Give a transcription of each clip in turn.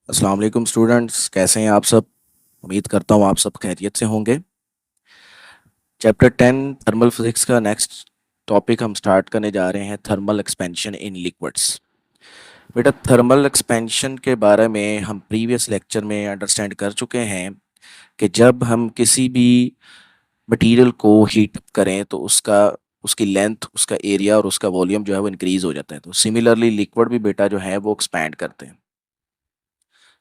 अस्सलाम वालेकुम स्टूडेंट्स, कैसे हैं आप सब। उम्मीद करता हूँ आप सब खैरियत से होंगे। चैप्टर 10 थर्मल फिजिक्स का नेक्स्ट टॉपिक हम स्टार्ट करने जा रहे हैं, थर्मल एक्सपेंशन इन लिक्विड्स। बेटा, थर्मल एक्सपेंशन के बारे में हम प्रीवियस लेक्चर में अंडरस्टैंड कर चुके हैं कि जब हम किसी भी मटेरियल को हीट अप करें तो उसका उसकी लेंथ, उसका एरिया और उसका वॉल्यूम जो है वो इंक्रीज हो जाता है। तो सिमिलरली लिक्विड भी बेटा जो है वो एक्सपैंड करते हैं।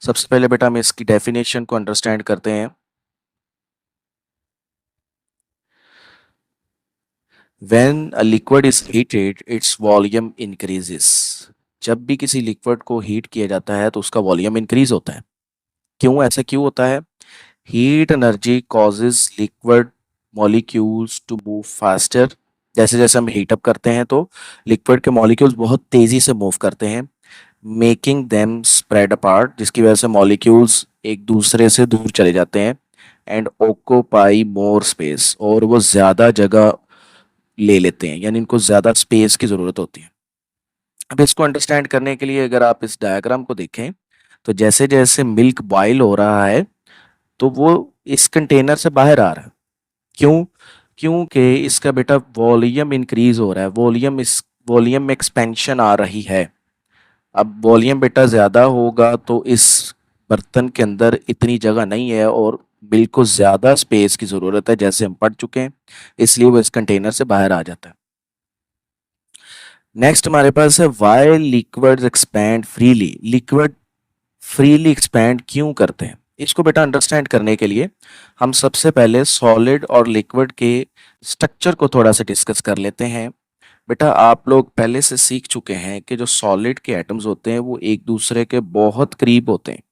सबसे पहले बेटा हम इसकी डेफिनेशन को अंडरस्टैंड करते हैं। When a liquid is heated, its volume increases. जब भी किसी लिक्विड को हीट किया जाता है तो उसका वॉल्यूम इंक्रीज होता है। क्यों, ऐसा क्यों होता है? Heat energy causes liquid molecules to move faster. जैसे जैसे हम हीट अप करते हैं तो लिक्विड के मॉलिक्यूल्स बहुत तेजी से मूव करते हैं, मेकिंग देम स्प्रेड अपार्ट, जिसकी वजह से मॉलिक्यूल्स एक दूसरे से दूर चले जाते हैं एंड ऑक्यूपाई मोर स्पेस, और वो ज्यादा जगह ले लेते हैं, यानी इनको ज्यादा स्पेस की जरूरत होती है। अब इसको अंडरस्टैंड करने के लिए अगर आप इस डायग्राम को देखें तो जैसे जैसे मिल्क बॉयल हो रहा है तो वो इस कंटेनर से बाहर आ रहा है। क्यों? क्योंकि इसका बेटा वॉल्यूम इंक्रीज हो रहा है, वॉल्यूम में एक्सपेंशन आ रही है। अब वॉल्यूम बेटा ज्यादा होगा तो इस बर्तन के अंदर इतनी जगह नहीं है और मिल्क को ज्यादा स्पेस की जरूरत है, जैसे हम पढ़ चुके हैं, इसलिए वो इस कंटेनर से बाहर आ जाता है। नेक्स्ट हमारे पास है why liquids expand freely. Liquid freely expand क्यों करते हैं? इसको बेटा अंडरस्टैंड करने के लिए हम सबसे पहले सॉलिड और लिक्विड के स्ट्रक्चर को थोड़ा सा डिस्कस कर लेते हैं। बेटा, आप लोग पहले से सीख चुके हैं कि जो सॉलिड के एटम्स होते हैं वो एक दूसरे के बहुत करीब होते हैं,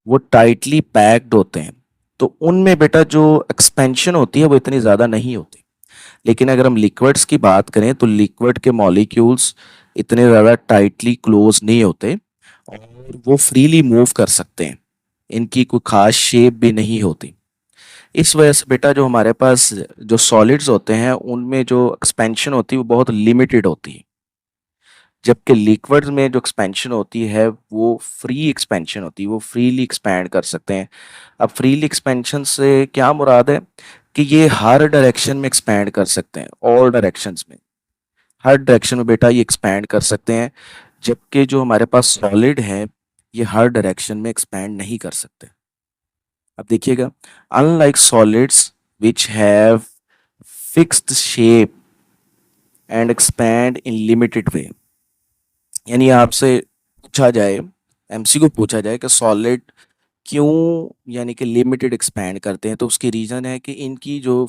वो टाइटली पैक्ड होते हैं। तो उनमें बेटा जो एक्सपेंशन होती है वो इतनी ज्यादा नहीं होती। लेकिन अगर हम लिक्विड्स की बात करें तो लिक्विड के मॉलिक्यूल्स इतने ज़्यादा टाइटली क्लोज नहीं होते और वो फ्रीली मूव कर सकते हैं, इनकी कोई खास शेप भी नहीं होती। इस वजह से बेटा जो हमारे पास जो सॉलिड्स होते हैं उनमें जो एक्सपेंशन होती है वो बहुत लिमिटेड होती है, जबकि लिक्विड्स में जो एक्सपेंशन होती है वो फ्री एक्सपेंशन होती है, वो फ्रीली एक्सपैंड कर सकते हैं। अब फ्रीली एक्सपेंशन से क्या मुराद है कि ये हर डायरेक्शन में एक्सपैंड कर सकते हैं, ऑल डायरेक्शंस में, हर डायरेक्शन में बेटा ये एक्सपैंड कर सकते हैं। जबकि जो हमारे पास सॉलिड है ये हर डायरेक्शन में एक्सपैंड नहीं कर सकते। अब देखिएगा, unlike solids which have fixed shape and expand in limited way. यानी आपसे पूछा जाए, एमसीक्यू पूछा जाए कि सॉलिड क्यों यानी कि लिमिटेड एक्सपैंड करते हैं, तो उसकी रीजन है कि इनकी जो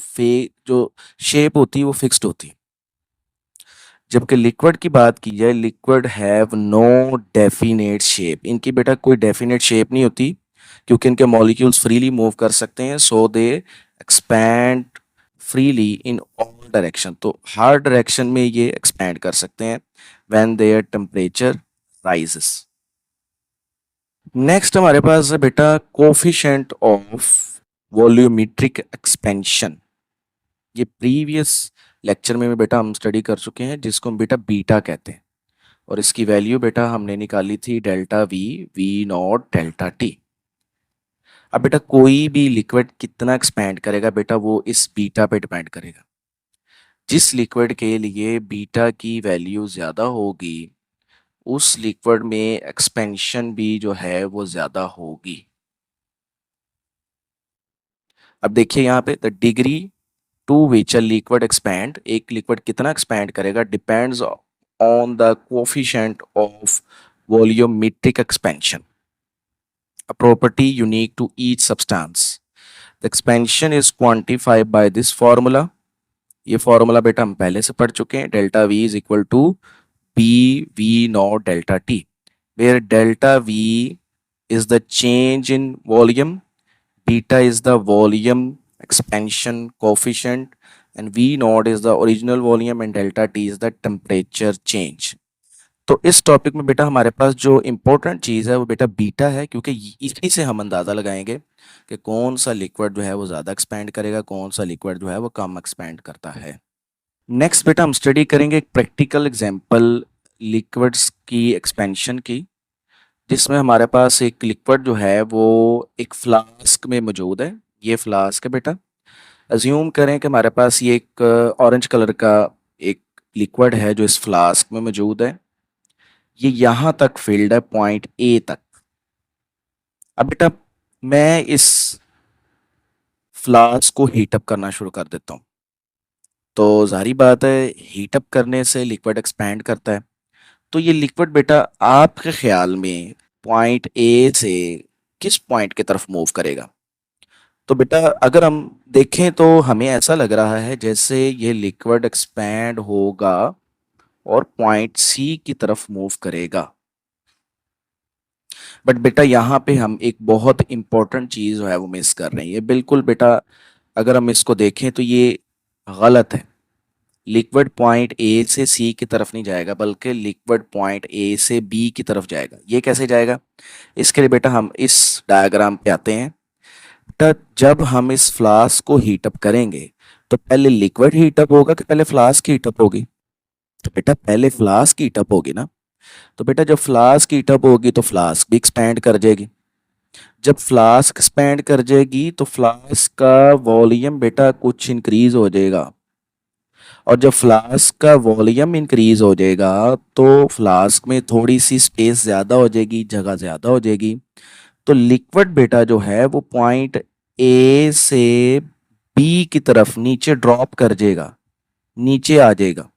शेप होती है वो फिक्स्ड होती है। जबकि लिक्विड की बात की जाए, liquid have no definite shape, इनकी बेटा कोई डेफिनेट शेप नहीं होती, क्योंकि इनके मॉलिक्यूल्स फ्रीली मूव कर सकते हैं, so they expand freely in all direction. तो हर डायरेक्शन में ये एक्सपैंड कर सकते हैं when there temperature rises. Next हमारे पास है beta coefficient of volumetric expansion. ये प्रीवियस लेक्चर में बेटा हम स्टडी कर चुके हैं, जिसको हम बेटा बीटा कहते हैं, और इसकी वैल्यू बेटा हमने निकाली थी delta V, V naught delta T. अब बेटा कोई भी लिक्विड कितना एक्सपैंड करेगा बेटा वो इस बीटा पे डिपेंड करेगा। जिस लिक्विड के लिए बीटा की वैल्यू ज्यादा होगी उस लिक्विड में एक्सपेंशन भी जो है वो ज्यादा होगी। अब देखिए यहाँ पे the degree to which a liquid expand, एक लिक्विड कितना एक्सपैंड करेगा, depends on the coefficient of volumetric expansion, a property unique to each substance. The expansion is quantified by this formula. ये फॉर्मूला बेटा हम पहले से पढ़ चुके हैं, delta V is equal to B V naught delta T, where delta V is the change in volume, beta is the volume expansion coefficient, and v naught is the original volume, and delta t is the temperature change. तो इस topic में बेटा हमारे पास जो important चीज़ है वो बेटा beta है, क्योंकि इसी से हम अंदाज़ा लगाएंगे कि कौन सा लिक्विड जो है वो ज़्यादा एक्सपैंड करेगा, कौन सा लिक्विड जो है वो कम एक्सपैंड करता है। नेक्स्ट बेटा हम स्टडी करेंगे एक प्रैक्टिकल एग्जांपल लिक्विड्स की एक्सपेंशन की। जिसमें हमारे पास एक लिक्विड जो है वो एक फ्लास्क में मौजूद है। ये फ्लास्क है बेटा। अज्यूम करें कि हमारे पास ये एक ऑरेंज कलर का एक लिक्विड है जो इस फ्लास्क में मौजूद है। ये यहां तक फिल्ड है पॉइंट ए तक। अब बेटा मैं इस फ्लास्क को हीट अप करना शुरू कर देता हूँ। तो जाहिर बात है हीट अप करने से लिक्विड एक्सपैंड करता है। तो ये लिक्विड बेटा आपके ख्याल में पॉइंट ए से किस पॉइंट की तरफ मूव करेगा? तो बेटा अगर हम देखें तो हमें ऐसा लग रहा है जैसे ये लिक्विड एक्सपैंड होगा और पॉइंट सी की तरफ मूव करेगा। बट बेटा यहाँ पे हम एक बहुत इंपॉर्टेंट चीज जो है वो मिस कर रहे हैं। ये बिल्कुल बेटा अगर हम इसको देखें तो ये गलत है। लिक्विड पॉइंट ए से सी की तरफ नहीं जाएगा बल्कि लिक्विड पॉइंट ए से बी की तरफ जाएगा। ये कैसे जाएगा? इसके लिए बेटा हम इस डायग्राम पे आते हैं। बेटा जब हम इस फ्लास्क को हीटअप करेंगे तो पहले लिक्विड हीटअप होगा कि पहले फ्लास्क हीटअप होगी? तो बेटा पहले फ्लास्क हीटअप होगी ना। तो बेटा जब फ्लास्क हीटअप होगी तो फ्लास्क भी एक्सपैंड कर जाएगी। जब फ्लास्क एक्सपैंड कर जाएगी तो फ्लास्क का वॉल्यूम बेटा कुछ इंक्रीज हो जाएगा। और जब फ्लास्क का वॉल्यूम इंक्रीज हो जाएगा तो फ्लास्क में थोड़ी सी स्पेस ज्यादा हो जाएगी, जगह ज्यादा हो जाएगी। तो लिक्विड बेटा जो है वो पॉइंट ए से बी की तरफ नीचे ड्रॉप कर जाएगा, नीचे आ जाएगा।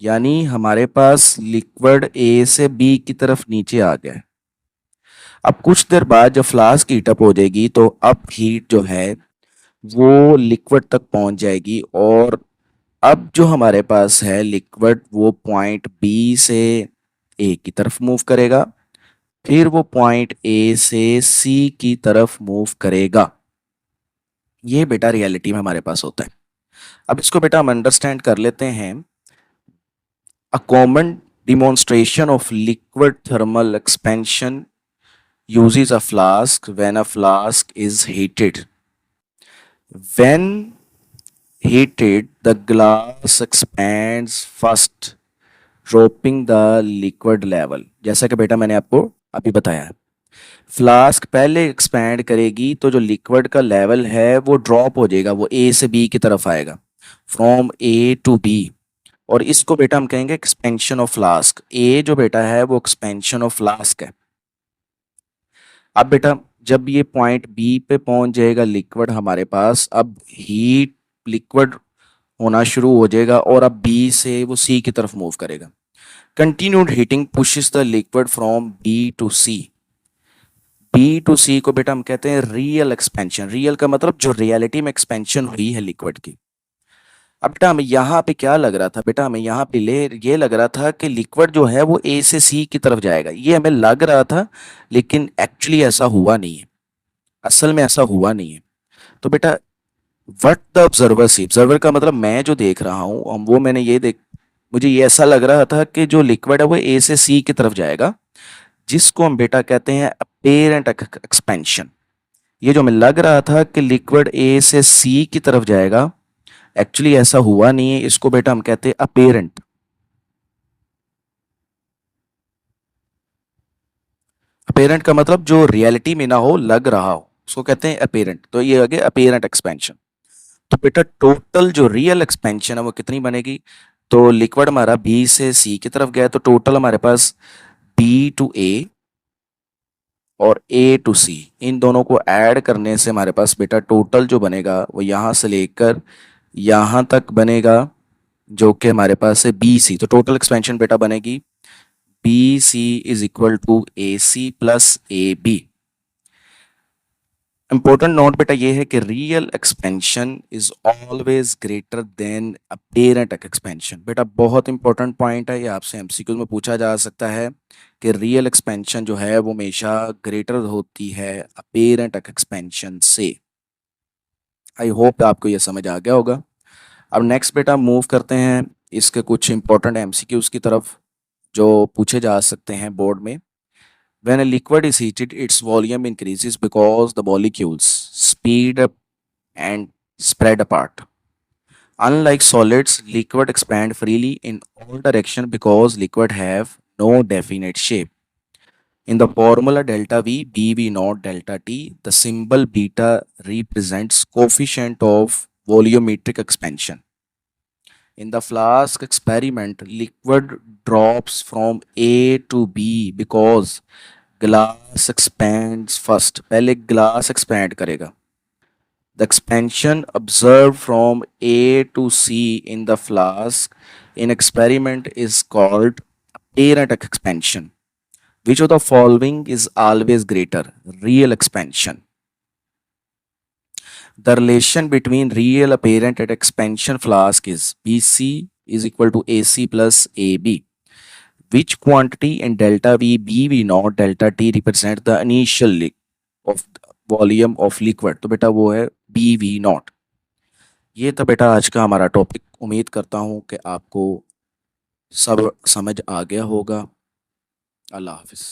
यानी हमारे पास लिक्विड ए से बी की तरफ नीचे आ गया है। अब कुछ देर बाद जब फ्लास्क हीटअप हो जाएगी तो अब हीट जो है वो लिक्विड तक पहुंच जाएगी और अब जो हमारे पास है लिक्विड वो पॉइंट बी से ए की तरफ मूव करेगा, फिर वो पॉइंट ए से सी की तरफ मूव करेगा। ये बेटा रियलिटी में हमारे पास होता है। अब इसको बेटा हम अंडरस्टैंड कर लेते हैं। A common demonstration of liquid thermal expansion uses a flask when a flask is heated. When heated, the glass expands first, dropping the liquid level. जैसा कि बेटा मैंने आपको अभी बताया है, फ्लास्क पहले एक्सपैंड करेगी तो जो लिक्विड का लेवल है वो ड्रॉप हो जाएगा, वो ए से बी की तरफ आएगा, फ्रॉम ए टू बी। और इसको बेटा हम कहेंगे एक्सपेंशन ऑफ फ्लास्क। ए जो बेटा है वो एक्सपेंशन ऑफ फ्लास्क है। अब बेटा जब ये पॉइंट बी पे पहुंच जाएगा लिक्विड हमारे पास, अब हीट लिक्विड होना शुरू हो जाएगा और अब बी से वो सी की तरफ मूव करेगा। Continued heating pushes the liquid from B to C. B to C को बेटा हम कहते हैं रियल एक्सपेंशन। रियल का मतलब जो रियलिटी में एक्सपेंशन हुई है लिक्विड की। अब बेटा हमें यहाँ पे क्या लग रहा था? बेटा हमें यहाँ पे ये लग रहा था कि लिक्विड जो है वो ए से सी की तरफ जाएगा, ये हमें लग रहा था, लेकिन एक्चुअली ऐसा हुआ नहीं है। असल में ऐसा हुआ नहीं है। तो बेटा what the observer see, observer का मतलब मैं जो देख रहा हूँ वो मैंने ये देख, मुझे ये ऐसा लग रहा था कि जो लिक्विड है वो ए से सी की तरफ जाएगा, जिसको हम बेटा कहते हैं अपेरेंट एक्सपेंशन। ये जो हमें लग रहा था कि लिक्विड ए से सी की तरफ जाएगा, एक्चुअली ऐसा हुआ नहीं है। इसको बेटा हम कहते हैं अपेरेंट। अपेरेंट का मतलब जो रियलिटी में ना हो, लग रहा हो, उसको कहते हैं अपेरेंट। तो ये आगे अपेरेंट एक्सपेंशन। तो बेटा टोटल जो रियल एक्सपेंशन है वो कितनी बनेगी? तो लिक्विड हमारा बी से सी की तरफ गया तो टोटल हमारे पास बी टू ए और ए टू सी, इन दोनों को ऐड करने से हमारे पास बेटा टोटल जो बनेगा वो यहां से लेकर यहां तक बनेगा, जो कि हमारे पास है बी सी। तो टोटल एक्सपेंशन बेटा बनेगी B C is equal to A C plus A B. Important note बेटा ये है कि real expansion is always greater than apparent expansion. बेटा बहुत इंपॉर्टेंट पॉइंट है, ये आपसे एमसीक्यूज में पूछा जा सकता है कि रियल एक्सपेंशन जो है वो हमेशा ग्रेटर होती है अपेरेंट एक्सपेंशन से। आई होप आपको ये समझ आ गया होगा। अब नेक्स्ट बेटा मूव करते हैं इसके कुछ इंपॉर्टेंट एमसीक्यूज की तरफ जो पूछे जा सकते हैं बोर्ड में। When a liquid is heated, its volume increases because the molecules speed up and spread apart. Unlike solids, liquid expand freely in all direction because liquid have no definite shape. In the formula delta V, BV naught delta T, the symbol beta represents coefficient of volumetric expansion. In the flask experiment, liquid drops from A to B because glass expands first. पहले glass expand करेगा. The expansion observed from A to C in the flask in experiment is called apparent expansion. Which of the following is always greater? Real expansion. The relation between real apparent and expansion flask is BC is equal to AC plus AB. Which quantity in delta V, BV naught, delta T represent the initial of volume of liquid? तो बेटा वो है BV naught. ये था बेटा आज का हमारा टॉपिक. उम्मीद करता हूँ कि आपको सब समझ आ गया होगा. अल्लाह हाफिज़.